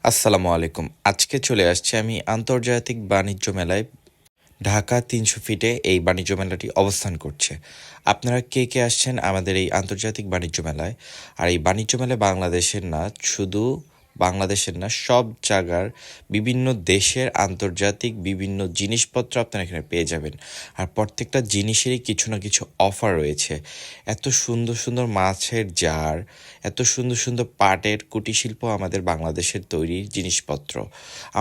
আসসালামু আলাইকুম। আজকে চলে আসছি আমি আন্তর্জাতিক বাণিজ্য মেলায়। ঢাকা ৩০০ ফিটে এই বাণিজ্য মেলাটি অবস্থান করছে। আপনারা কে কে আসছেন আমাদের এই আন্তর্জাতিক বাণিজ্য মেলায়? আর এই বাণিজ্য মেলায় বাংলাদেশের না, সব জায়গার বিভিন্ন দেশের আন্তর্জাতিক বিভিন্ন জিনিসপত্র আপনারা এখানে পেয়ে যাবেন। আর প্রত্যেকটা জিনিসেরই কিছু না কিছু অফার রয়েছে। এত সুন্দর সুন্দর মাছের জার, এত সুন্দর সুন্দর পাটের কুটিরশিল্প, আমাদের বাংলাদেশের তৈরি জিনিসপত্র।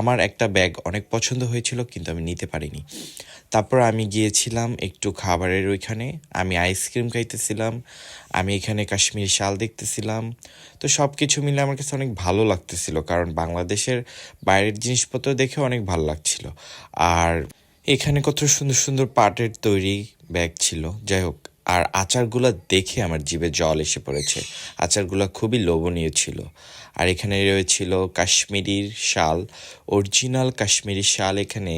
আমার একটা ব্যাগ অনেক পছন্দ হয়েছিল, কিন্তু আমি নিতে পারিনি। তারপর আমি গিয়েছিলাম একটু খাবারের ওইখানে, আমি আইসক্রিম খাইতেছিলাম, আমি এখানে কাশ্মীরি শাল দেখতেছিলাম। তো সব কিছু মিলে আমার কাছে অনেক ভালো লাগতেছিল, কারণ বাংলাদেশের বাইরের জিনিসপত্র দেখে অনেক ভালো লাগছিল। আর এখানে কত সুন্দর সুন্দর পাটের তৈরি ব্যাগ ছিল। যাই হোক, আর আচারগুলা দেখে আমার জিভে জল এসে পড়েছে। আচারগুলা খুবই লোভনীয় ছিল। আর এখানে রয়েছিল কাশ্মীরির শাল, অরিজিনাল কাশ্মীরি শাল এখানে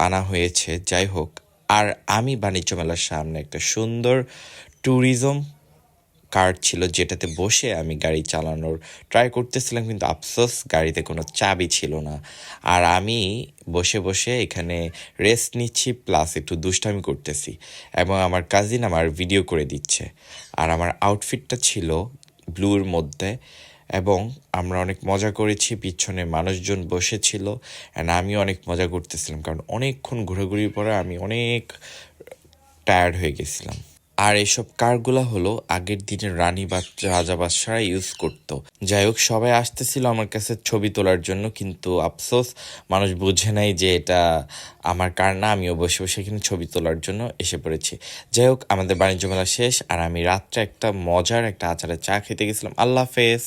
আনা হয়েছে। যাই হোক, আর আমি বাণিজ্য মেলার সামনে একটা সুন্দর ট্যুরিজম কার্ট ছিল, যেটাতে বসে আমি গাড়ি চালানোর ট্রাই করতেছিলাম, কিন্তু আফসোস গাড়িতে কোনো চাবি ছিল না। আর আমি বসে বসে এখানে রেস্ট নিচ্ছি, প্লাস একটু দুষ্টামি করতেছি, এবং আমার কাজিন আমার ভিডিও করে দিচ্ছে। আর আমার আউটফিটটা ছিল ব্লুর মধ্যে, এবং আমরা অনেক মজা করেছি। পিছনে মানুষজন বসেছিল, অ্যান্ড আমিও অনেক মজা করতেছিলাম, কারণ অনেকক্ষণ ঘোরাঘুরির পরে আমি অনেক টায়ার্ড হয়ে গেছিলাম। আর এইসব কারগুলা হলো আগের দিনের রানী বা রাজা বাদশাহরা ইউজ করতো। যাই হোক, সবাই আসতেছিল আমার কাছে ছবি তোলার জন্য, কিন্তু আফসোস মানুষ বুঝে নাই যে এটা আমার কার না। আমিও বসে বসে এখানে ছবি তোলার জন্য এসে পড়েছি। যাই হোক, আমাদের বাণিজ্য মেলা শেষ, আর আমি রাত্রে একটা মজার একটা আচারের চা খেতে গেছিলাম। আল্লাহ হাফেজ।